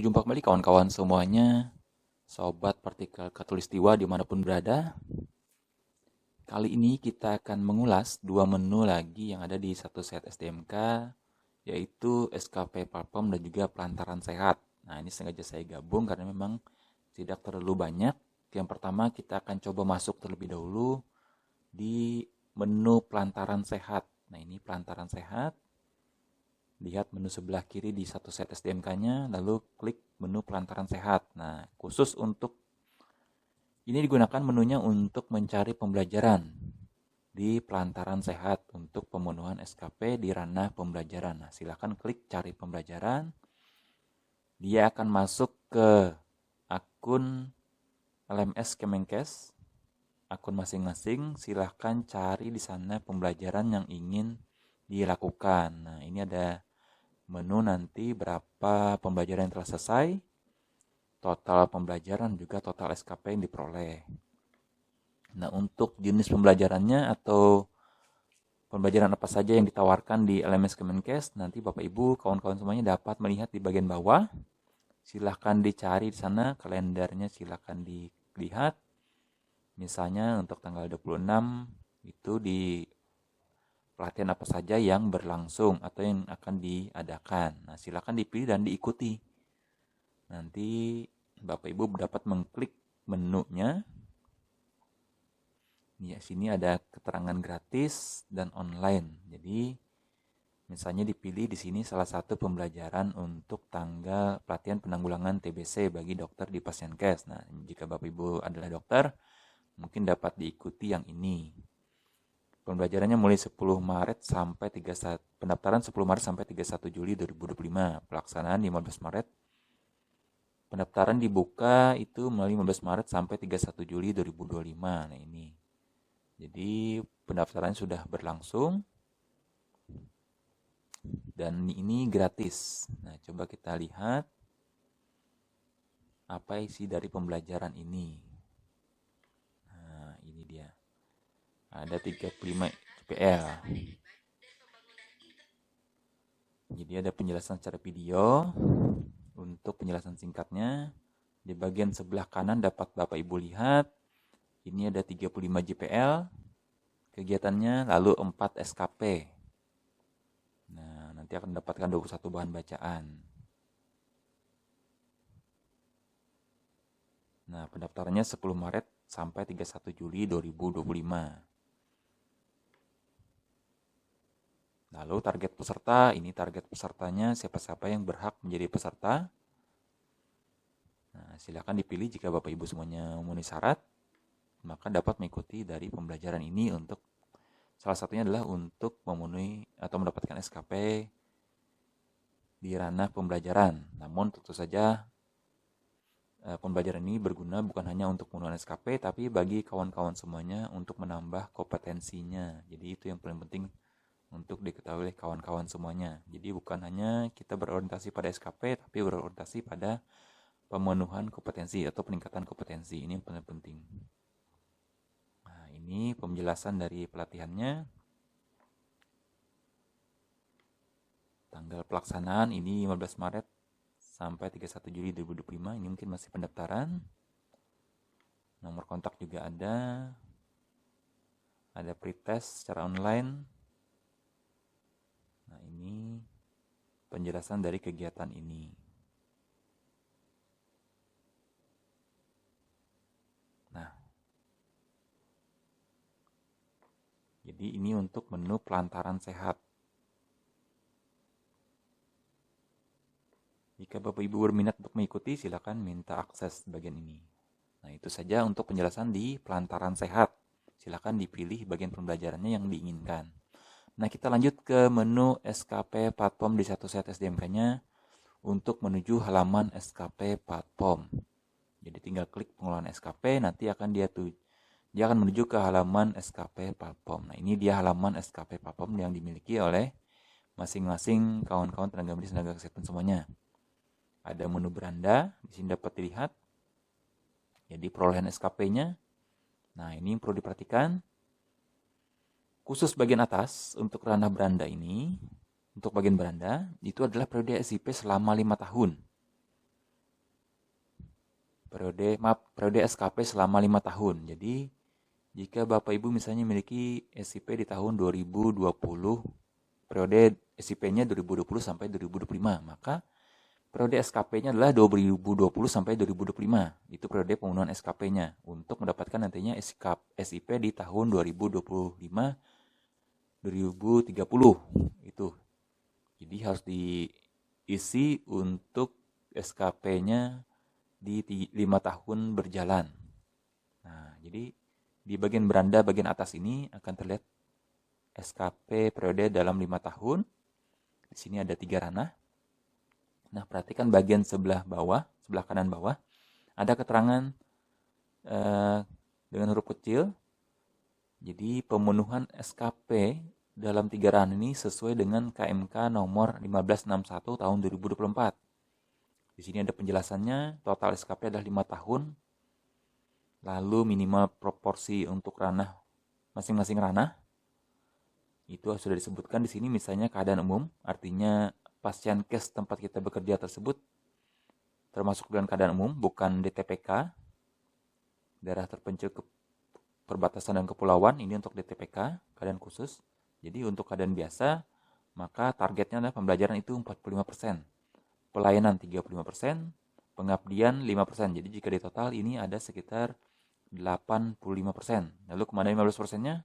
Berjumpa kembali kawan-kawan semuanya, Sobat Partikel Katulistiwa dimanapun berada. Kali ini kita akan mengulas dua menu lagi yang ada di satu set SDMK, yaitu SKP Parpom dan juga Pelantaran Sehat. Nah, ini sengaja saya gabung karena memang tidak terlalu banyak. Yang pertama kita akan coba masuk terlebih dahulu di menu Pelantaran Sehat. Nah, ini Pelantaran Sehat. Lihat menu sebelah kiri di satu set SDMK-nya, lalu klik menu Pelantaran Sehat. Nah, khusus untuk ini digunakan menunya untuk mencari pembelajaran di Pelantaran Sehat untuk pemenuhan SKP di ranah pembelajaran. Nah, silakan klik cari pembelajaran. Dia akan masuk ke akun LMS Kemenkes, akun masing-masing. Silahkan cari di sana pembelajaran yang ingin dilakukan. Nah, ini ada menu nanti berapa pembelajaran yang telah selesai, total pembelajaran, juga total SKP yang diperoleh. Nah, untuk jenis pembelajarannya atau pembelajaran apa saja yang ditawarkan di LMS Kemenkes, nanti Bapak Ibu, kawan-kawan semuanya dapat melihat di bagian bawah. Silahkan dicari di sana, kalendernya silahkan dilihat. Misalnya untuk tanggal 26 itu di pelatihan apa saja yang berlangsung atau yang akan diadakan. Nah, silakan dipilih dan diikuti. Nanti Bapak Ibu dapat mengklik menunya. Di sini ada keterangan gratis dan online. Jadi, misalnya dipilih di sini salah satu pembelajaran untuk tanggal pelatihan penanggulangan TBC bagi dokter di Pasienkes. Nah, jika Bapak Ibu adalah dokter, mungkin dapat diikuti yang ini. Pembelajarannya mulai 10 Maret sampai 31 pendaftaran 10 Maret sampai 31 Juli 2025. Pelaksanaan 15 Maret. Pendaftaran dibuka itu mulai 15 Maret sampai 31 Juli 2025. Nah, ini. Jadi, pendaftaran sudah berlangsung dan ini gratis. Nah, coba kita lihat apa isi dari pembelajaran ini. Nah, ini dia. Ada 35 CPL. Jadi ada penjelasan secara video. Untuk penjelasan singkatnya, di bagian sebelah kanan dapat Bapak Ibu lihat, ini ada 35 JPL, kegiatannya lalu 4 SKP. Nah, nanti akan mendapatkan 21 bahan bacaan. Nah, pendaftarannya 10 Maret sampai 31 Juli 2025. Lalu target peserta, ini target pesertanya siapa-siapa yang berhak menjadi peserta. Nah, silakan dipilih jika Bapak Ibu semuanya memenuhi syarat, maka dapat mengikuti dari pembelajaran ini untuk salah satunya adalah untuk memenuhi atau mendapatkan SKP di ranah pembelajaran. Namun tentu saja pembelajaran ini berguna bukan hanya untuk pemenuhan SKP, tapi bagi kawan-kawan semuanya untuk menambah kompetensinya. Jadi itu yang paling penting untuk diketahui oleh kawan-kawan semuanya. Jadi bukan hanya kita berorientasi pada SKP, tapi berorientasi pada pemenuhan kompetensi atau peningkatan kompetensi. Ini yang paling penting. Nah, ini penjelasan dari pelatihannya. Tanggal pelaksanaan ini 15 Maret sampai 31 Juli 2025. Ini mungkin masih pendaftaran. Nomor kontak juga ada. Ada pretest secara online. Nah, ini penjelasan dari kegiatan ini. Nah, jadi ini untuk menu Pelantaran Sehat. Jika Bapak Ibu berminat untuk mengikuti, silakan minta akses bagian ini. Nah, itu saja untuk penjelasan di Pelantaran Sehat. Silakan dipilih bagian pembelajarannya yang diinginkan. Nah, kita lanjut ke menu SKP Platform di satu set SDMK-nya untuk menuju halaman SKP Platform. Jadi tinggal klik pengelolaan SKP, nanti akan dia akan menuju ke halaman SKP Platform. Nah, ini dia halaman SKP Platform yang dimiliki oleh masing-masing kawan-kawan tenaga medis dan tenaga kesehatan semuanya. Ada menu beranda, di sini dapat dilihat. Jadi perolehan SKP-nya. Nah, ini yang perlu diperhatikan. Khusus bagian atas untuk ranah beranda ini, untuk bagian beranda, itu adalah periode SIP selama 5 tahun. periode SKP selama 5 tahun. Jadi jika Bapak Ibu misalnya memiliki SIP di tahun 2020, periode SIP-nya 2020 sampai 2025, maka periode SKP-nya adalah 2020 sampai 2025. Itu periode pembunuhan SKP-nya untuk mendapatkan nantinya SIP di tahun 2025 2030 itu. Jadi harus diisi untuk SKP-nya di 5 tahun berjalan. Nah, jadi di bagian beranda bagian atas ini akan terlihat SKP periode dalam 5 tahun. Di sini ada 3 ranah. Nah, perhatikan bagian sebelah bawah, sebelah kanan bawah, ada keterangan dengan huruf kecil. Jadi pemenuhan SKP dalam 3 ranah ini sesuai dengan KMK nomor 1561 tahun 2024. Di sini ada penjelasannya, total SKP adalah 5 tahun. Lalu minimal proporsi untuk ranah masing-masing ranah. Itu sudah disebutkan di sini, misalnya keadaan umum, artinya pasien case tempat kita bekerja tersebut termasuk dengan keadaan umum, bukan DTPK, daerah terpencil perbatasan dan kepulauan, ini untuk DTPK, keadaan khusus. Jadi untuk keadaan biasa, maka targetnya adalah pembelajaran itu 45%, pelayanan 35%, pengabdian 5%. Jadi jika di total ini ada sekitar 85%. Lalu kemana 15%-nya?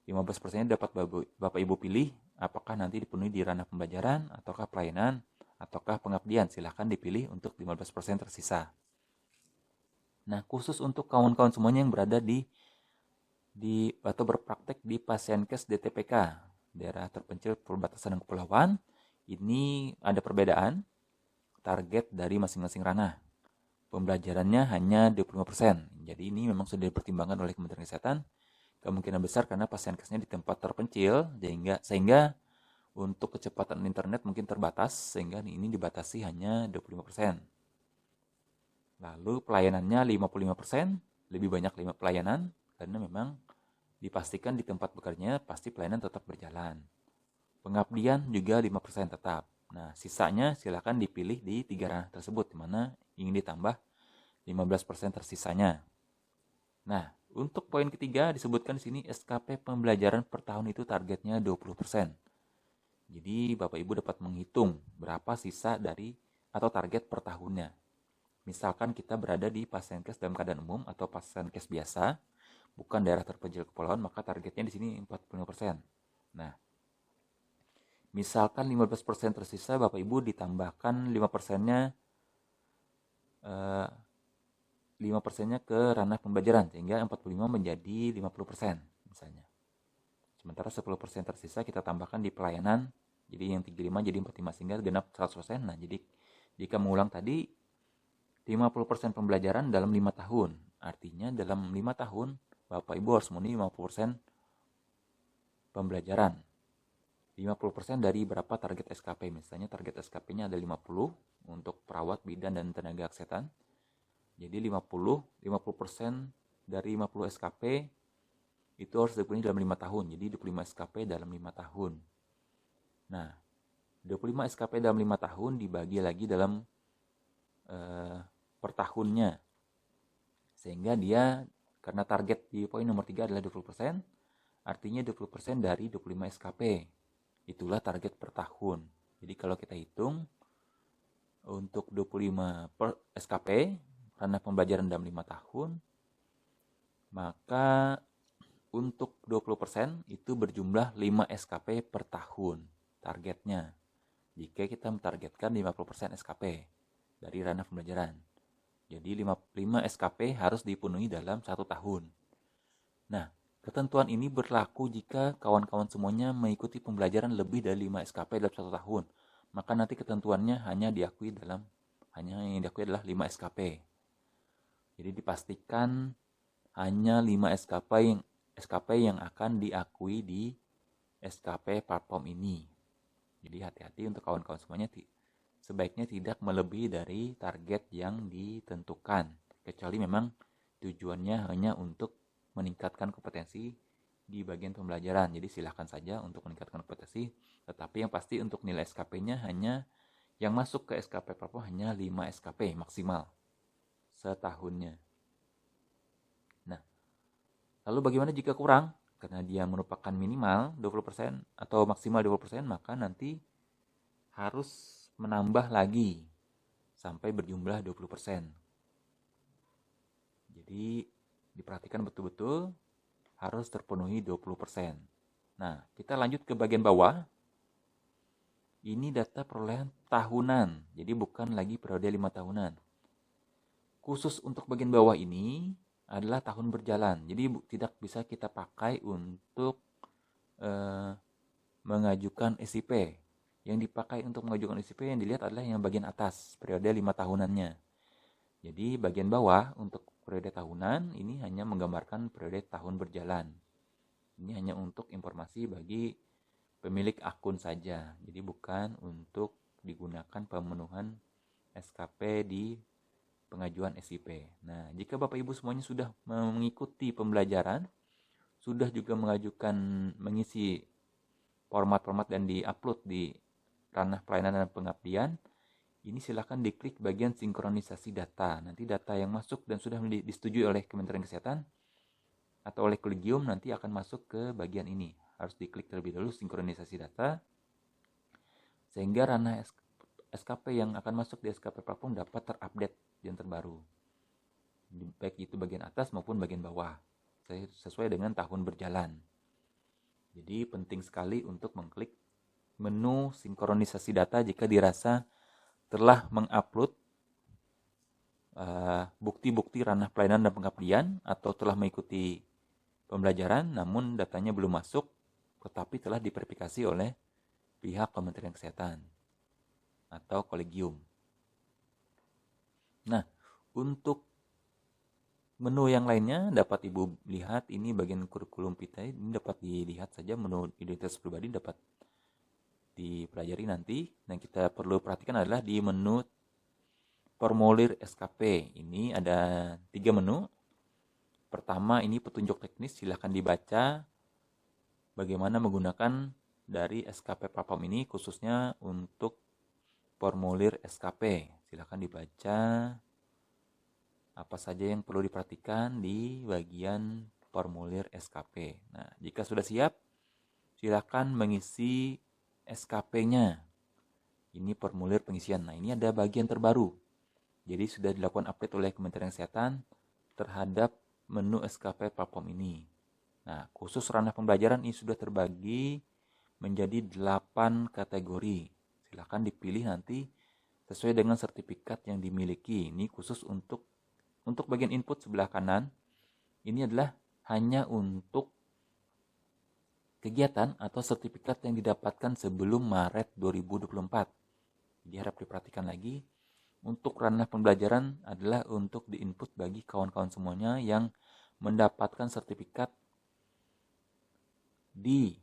15%-nya dapat Bapak Ibu pilih apakah nanti dipenuhi di ranah pembelajaran, ataukah pelayanan, ataukah pengabdian. Silahkan dipilih untuk 15% tersisa. Nah, khusus untuk kawan-kawan semuanya yang berada di atau berpraktek di pasien case DTPK, daerah terpencil perbatasan dan kepulauan, ini ada perbedaan target dari masing-masing ranah. Pembelajarannya hanya 25%. Jadi ini memang sudah dipertimbangkan oleh Kementerian Kesehatan. Kemungkinan besar karena pasien case-nya di tempat terpencil, sehingga untuk kecepatan internet mungkin terbatas, sehingga ini dibatasi hanya 25%. Lalu pelayanannya 55%, lebih banyak 5 pelayanan, karena memang dipastikan di tempat bekerjanya pasti pelayanan tetap berjalan. Pengabdian juga 5% tetap. Nah, sisanya silakan dipilih di 3 ranah tersebut, di mana ingin ditambah 15% tersisanya. Nah, untuk poin ketiga disebutkan di sini SKP pembelajaran per tahun itu targetnya 20%. Jadi Bapak Ibu dapat menghitung berapa sisa dari atau target per tahunnya. Misalkan kita berada di pasien case dalam keadaan umum atau pasien case biasa, bukan daerah terpencil kepulauan, maka targetnya di sini 45%. Nah, misalkan 15% tersisa, Bapak Ibu ditambahkan 5%-nya 5%-nya ke ranah pembelajaran, sehingga 45 menjadi 50% misalnya. Sementara 10% tersisa kita tambahkan di pelayanan, jadi yang 35 jadi 45 sehingga genap 100%. Nah, jadi jika mengulang tadi 50% pembelajaran dalam 5 tahun. Artinya dalam 5 tahun Bapak Ibu harus memenuhi 50% pembelajaran. 50% dari berapa target SKP. Misalnya target SKP-nya ada 50 untuk perawat, bidan, dan tenaga kesehatan. Jadi 50% dari 50 SKP itu harus dipenuhi dalam 5 tahun. Jadi 25 SKP dalam 5 tahun. Nah, 25 SKP dalam 5 tahun dibagi lagi dalam per tahunnya. Sehingga dia, karena target di poin nomor 3 adalah 20%, artinya 20% dari 25 SKP. Itulah target per tahun. Jadi kalau kita hitung, untuk 25 per SKP, karena pembelajaran dalam 5 tahun, maka untuk 20% itu berjumlah 5 SKP per tahun targetnya. Jika kita mentargetkan 50% SKP dari ranah pembelajaran. Jadi 5 SKP harus dipenuhi dalam 1 tahun. Nah, ketentuan ini berlaku jika kawan-kawan semuanya mengikuti pembelajaran lebih dari 5 SKP dalam 1 tahun. Maka nanti ketentuannya hanya yang diakui adalah 5 SKP. Jadi dipastikan hanya 5 SKP yang akan diakui di SKP platform ini. Jadi hati-hati untuk kawan-kawan semuanya, sebaiknya tidak melebihi dari target yang ditentukan. Kecuali memang tujuannya hanya untuk meningkatkan kompetensi di bagian pembelajaran. Jadi silahkan saja untuk meningkatkan kompetensi. Tetapi yang pasti untuk nilai SKP-nya hanya yang masuk ke SKP platform hanya 5 SKP maksimal. setahunnya. Nah, lalu bagaimana jika kurang? Karena dia merupakan minimal 20% atau maksimal 20%, maka nanti harus menambah lagi sampai berjumlah 20%. Jadi diperhatikan betul-betul harus terpenuhi 20%. Nah, kita lanjut ke bagian bawah. Ini data perolehan tahunan, jadi bukan lagi periode 5 tahunan. Khusus untuk bagian bawah ini adalah tahun berjalan, jadi tidak bisa kita pakai untuk mengajukan SIP. Yang dipakai untuk mengajukan SIP yang dilihat adalah yang bagian atas, periode 5 tahunannya. Jadi bagian bawah untuk periode tahunan ini hanya menggambarkan periode tahun berjalan. Ini hanya untuk informasi bagi pemilik akun saja. Jadi bukan untuk digunakan pemenuhan SKP di pengajuan SIP. Nah, jika Bapak Ibu semuanya sudah mengikuti pembelajaran, sudah juga mengisi format-format dan di-upload di ranah pelayanan dan pengabdian, ini silakan diklik bagian sinkronisasi data. Nanti data yang masuk dan sudah disetujui oleh Kementerian Kesehatan atau oleh Kolegium nanti akan masuk ke bagian ini. Harus diklik terlebih dahulu sinkronisasi data, sehingga ranah SKP yang akan masuk di SKP platform dapat terupdate yang terbaru, baik itu bagian atas maupun bagian bawah, sesuai dengan tahun berjalan. Jadi penting sekali untuk mengklik menu sinkronisasi data jika dirasa telah mengupload bukti-bukti ranah pelayanan dan pengabdian atau telah mengikuti pembelajaran namun datanya belum masuk tetapi telah diverifikasi oleh pihak Kementerian Kesehatan atau Kolegium. Nah, untuk menu yang lainnya dapat Ibu lihat, ini bagian kurikulum vitae, ini dapat dilihat saja, menu identitas pribadi dapat dipelajari nanti. Yang kita perlu perhatikan adalah di menu formulir SKP. Ini ada 3 menu. Pertama ini petunjuk teknis, silahkan dibaca bagaimana menggunakan dari SKP platform ini khususnya untuk formulir SKP. Silahkan dibaca apa saja yang perlu diperhatikan di bagian formulir SKP. Nah, jika sudah siap, silakan mengisi SKP-nya. Ini formulir pengisian. Nah, ini ada bagian terbaru. Jadi sudah dilakukan update oleh Kementerian Kesehatan terhadap menu SKP platform ini. Nah, khusus ranah pembelajaran ini sudah terbagi menjadi 8 kategori. Silakan dipilih nanti sesuai dengan sertifikat yang dimiliki. Ini khusus untuk bagian input sebelah kanan, ini adalah hanya untuk kegiatan atau sertifikat yang didapatkan sebelum Maret 2024. Jadi harap diperhatikan lagi, untuk ranah pembelajaran adalah untuk diinput bagi kawan-kawan semuanya yang mendapatkan sertifikat di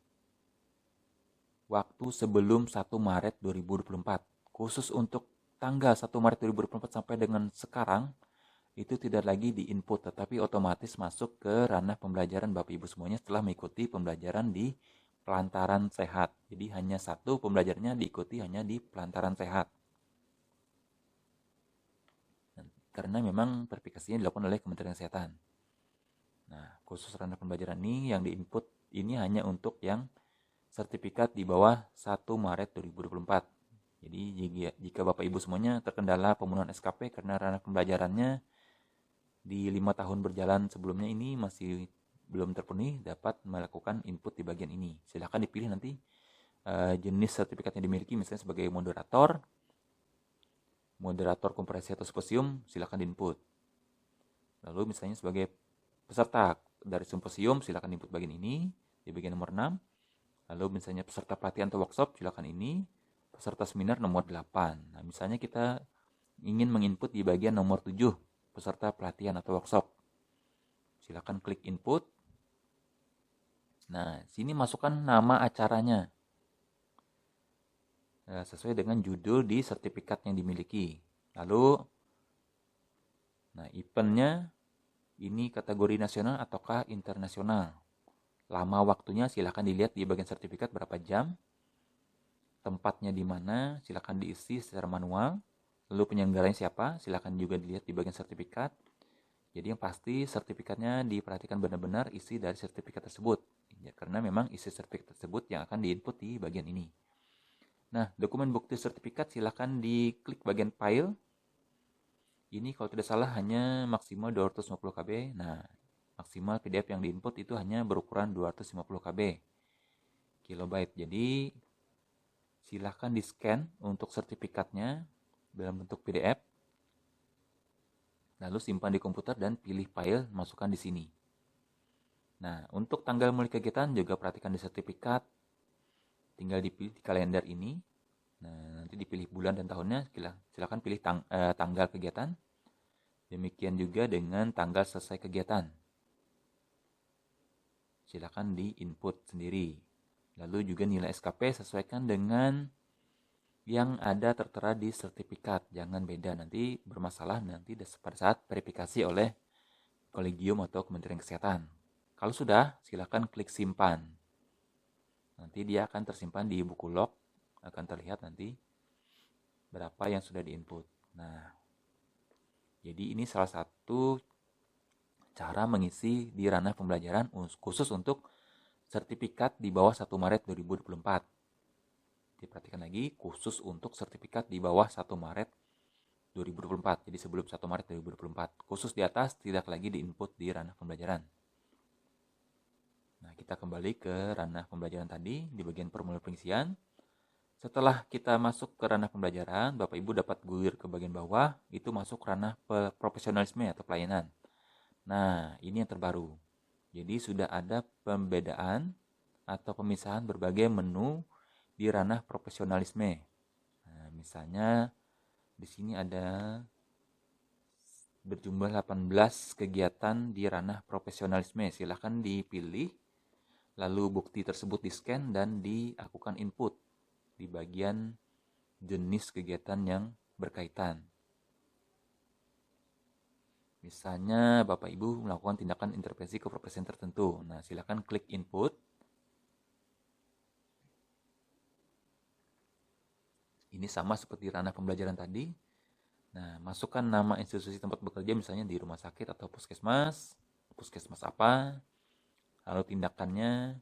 waktu sebelum 1 Maret 2024. Khusus untuk tanggal 1 Maret 2024 sampai dengan sekarang, itu tidak lagi di-input, tetapi otomatis masuk ke ranah pembelajaran Bapak Ibu semuanya setelah mengikuti pembelajaran di Pelantaran Sehat. Jadi hanya satu pembelajarannya diikuti hanya di Pelantaran Sehat. Karena memang verifikasinya dilakukan oleh Kementerian Kesehatan. Nah, khusus ranah pembelajaran ini yang di-input ini hanya untuk yang sertifikat di bawah 1 Maret 2024. Jadi jika Bapak Ibu semuanya terkendala pemenuhan SKP karena ranah pembelajarannya di 5 tahun berjalan sebelumnya ini masih belum terpenuhi, dapat melakukan input di bagian ini. Silahkan dipilih nanti jenis sertifikat yang dimiliki, misalnya sebagai moderator kompresi atau simposium, silahkan diinput. Lalu misalnya sebagai peserta dari simposium, silahkan input bagian ini di bagian nomor 6. Lalu misalnya peserta pelatihan atau workshop, silahkan ini. Peserta seminar nomor 8. Nah, misalnya kita ingin menginput di bagian nomor 7, peserta pelatihan atau workshop. Silakan klik input. Nah, sini masukkan nama acaranya sesuai dengan judul di sertifikat yang dimiliki. Lalu, nah eventnya ini kategori nasional ataukah internasional. Lama waktunya silakan dilihat di bagian sertifikat berapa jam. Tempatnya di mana, silakan diisi secara manual. Lalu penyelenggaranya siapa? Silakan juga dilihat di bagian sertifikat. Jadi yang pasti sertifikatnya diperhatikan benar-benar isi dari sertifikat tersebut. Ya, karena memang isi sertifikat tersebut yang akan diinput di bagian ini. Nah, dokumen bukti sertifikat silakan diklik bagian file. Ini kalau tidak salah hanya maksimal 250 KB. Nah, maksimal PDF yang diinput itu hanya berukuran 250 KB kilobyte. Jadi silahkan di-scan untuk sertifikatnya dalam bentuk PDF. Lalu simpan di komputer dan pilih file, masukkan di sini. Nah, untuk tanggal mulai kegiatan juga perhatikan di sertifikat. Tinggal dipilih di kalender ini. Nah, nanti dipilih bulan dan tahunnya, silahkan pilih tanggal kegiatan. Demikian juga dengan tanggal selesai kegiatan. Silakan di-input sendiri. Lalu juga nilai SKP sesuaikan dengan yang ada tertera di sertifikat. Jangan beda, nanti bermasalah nanti pada saat verifikasi oleh Kolegium atau Kementerian Kesehatan. Kalau sudah, silakan klik simpan. Nanti dia akan tersimpan di buku log, akan terlihat nanti berapa yang sudah diinput. Nah, jadi ini salah satu cara mengisi di ranah pembelajaran khusus untuk sertifikat di bawah 1 Maret 2024. Diperhatikan lagi, khusus untuk sertifikat di bawah 1 Maret 2024. Jadi sebelum 1 Maret 2024. Khusus di atas tidak lagi diinput di ranah pembelajaran. Nah, kita kembali ke ranah pembelajaran tadi di bagian formulir pengisian. Setelah kita masuk ke ranah pembelajaran, Bapak Ibu dapat gulir ke bagian bawah, itu masuk ranah profesionalisme atau pelayanan. Nah, ini yang terbaru. Jadi sudah ada pembedaan atau pemisahan berbagai menu di ranah profesionalisme. Nah, misalnya di sini ada berjumlah 18 kegiatan di ranah profesionalisme. Silahkan dipilih, lalu bukti tersebut di-scan dan dilakukan input di bagian jenis kegiatan yang berkaitan. Misalnya Bapak Ibu melakukan tindakan intervensi ke profesi tertentu. Nah, silakan klik input. Ini sama seperti ranah pembelajaran tadi. Nah, masukkan nama institusi tempat bekerja, misalnya di rumah sakit atau puskesmas apa. Lalu tindakannya,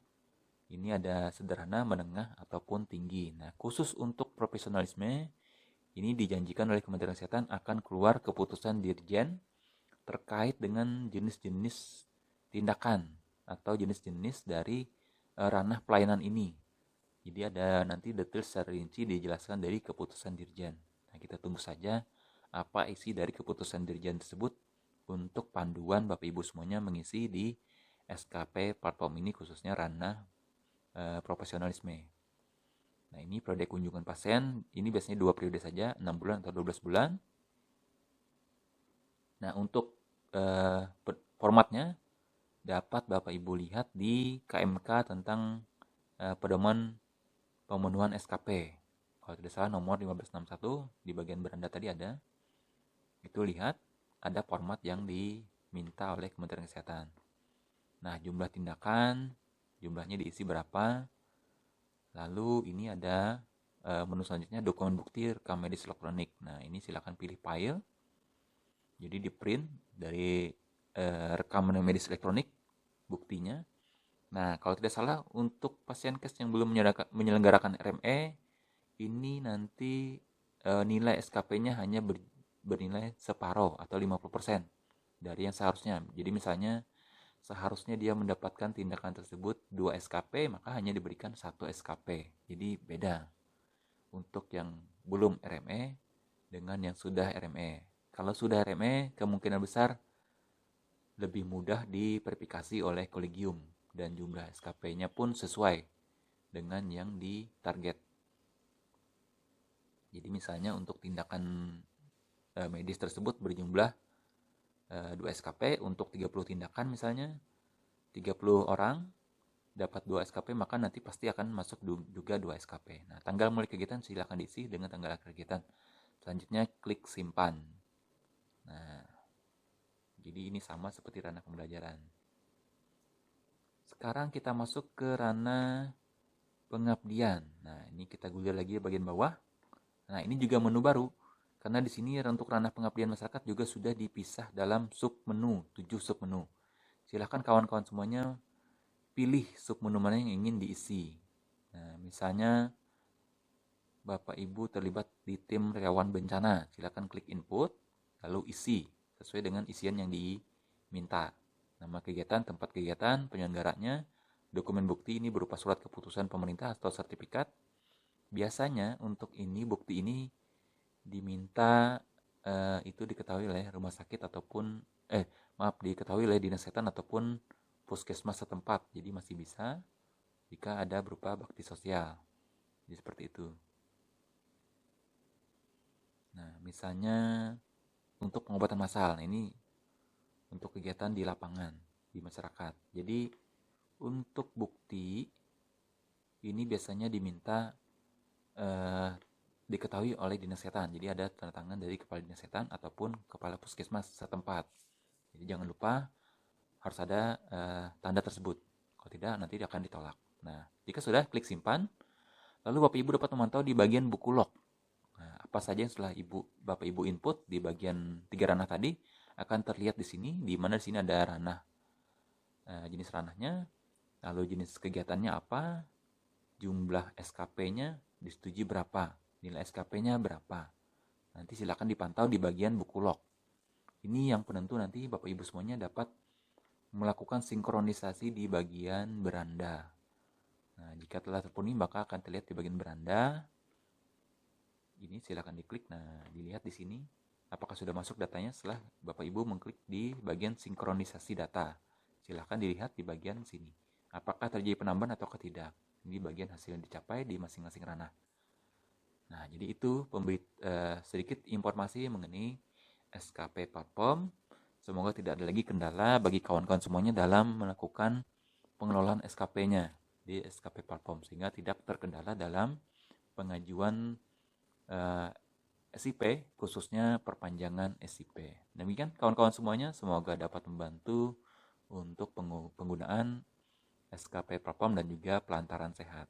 ini ada sederhana, menengah, ataupun tinggi. Nah, khusus untuk profesionalisme, ini dijanjikan oleh Kementerian Kesehatan akan keluar keputusan Dirjen terkait dengan jenis-jenis tindakan atau jenis-jenis dari ranah pelayanan ini. Jadi ada nanti detail secara rinci dijelaskan dari keputusan Dirjen. Nah, kita tunggu saja apa isi dari keputusan Dirjen tersebut untuk panduan Bapak Ibu semuanya mengisi di SKP platform ini, khususnya ranah profesionalisme. Nah, ini periode kunjungan pasien, ini biasanya 2 periode saja, 6 bulan atau 12 bulan. Nah, untuk formatnya dapat Bapak Ibu lihat di KMK tentang pedoman pemenuhan SKP. Kalau tidak salah nomor 1561 di bagian beranda tadi ada. Itu lihat ada format yang diminta oleh Kementerian Kesehatan. Nah, jumlah tindakan, jumlahnya diisi berapa. Lalu ini ada menu selanjutnya dokumen bukti rekam medis elektronik. Nah, ini silakan pilih file. Jadi di print dari rekaman medis elektronik buktinya. Nah, kalau tidak salah untuk pasien kes yang belum menyelenggarakan RME, ini nanti nilai SKP-nya hanya bernilai separuh atau 50% dari yang seharusnya. Jadi misalnya seharusnya dia mendapatkan tindakan tersebut 2 SKP, maka hanya diberikan 1 SKP. Jadi beda untuk yang belum RME dengan yang sudah RME. Kalau sudah RME, kemungkinan besar lebih mudah diverifikasi oleh kolegium dan jumlah SKP-nya pun sesuai dengan yang ditarget. Jadi misalnya untuk tindakan medis tersebut berjumlah 2 SKP untuk 30 tindakan misalnya, 30 orang dapat 2 SKP, maka nanti pasti akan masuk juga 2 SKP. Nah, tanggal mulai kegiatan silakan diisi dengan tanggal akhir kegiatan. Selanjutnya klik simpan. Nah, jadi ini sama seperti ranah pembelajaran. Sekarang kita masuk ke ranah pengabdian. Nah, ini kita gulir lagi bagian bawah. Nah, ini juga menu baru. Karena di sini untuk ranah pengabdian masyarakat juga sudah dipisah dalam submenu, 7 submenu. Silahkan kawan-kawan semuanya pilih submenu mana yang ingin diisi. Nah, misalnya Bapak Ibu terlibat di tim relawan bencana, silahkan klik input, lalu isi sesuai dengan isian yang diminta. Nama kegiatan, tempat kegiatan, penyelenggaranya, dokumen bukti ini berupa surat keputusan pemerintah atau sertifikat. Biasanya untuk ini bukti ini diminta itu diketahui oleh rumah sakit ataupun diketahui oleh dinas kesehatan ataupun puskesmas setempat. Jadi masih bisa jika ada berupa bakti sosial. Jadi seperti itu. Nah, misalnya untuk pengobatan massal, nah ini untuk kegiatan di lapangan, di masyarakat. Jadi untuk bukti ini biasanya diminta diketahui oleh dinas kesehatan. Jadi ada tanda tangan dari kepala dinas kesehatan ataupun kepala puskesmas setempat. Jadi jangan lupa harus ada tanda tersebut. Kalau tidak nanti akan ditolak. Nah, jika sudah klik simpan, lalu Bapak Ibu dapat memantau di bagian buku log. Nah, apa saja yang setelah Bapak Ibu input di bagian 3 ranah tadi akan terlihat di sini, di mana di sini ada ranah jenis ranahnya, lalu jenis kegiatannya apa, jumlah SKP-nya disetujui berapa, nilai SKP-nya berapa. Nanti silakan dipantau di bagian buku log. Ini yang penentu nanti Bapak Ibu semuanya dapat melakukan sinkronisasi di bagian beranda. Nah, jika telah terpenuhi maka akan terlihat di bagian beranda. Ini silakan diklik. Nah, dilihat di sini apakah sudah masuk datanya setelah Bapak Ibu mengklik di bagian sinkronisasi data. Silakan dilihat di bagian sini. Apakah terjadi penambahan atau tidak. Ini bagian hasil yang dicapai di masing-masing ranah. Nah, jadi itu sedikit informasi mengenai SKP Platform. Semoga tidak ada lagi kendala bagi kawan-kawan semuanya dalam melakukan pengelolaan SKP-nya di SKP Platform, sehingga tidak terkendala dalam pengajuan SIP, khususnya perpanjangan SIP. Demikian kawan-kawan semuanya, semoga dapat membantu untuk penggunaan SKP Platform dan juga pelantaran sehat.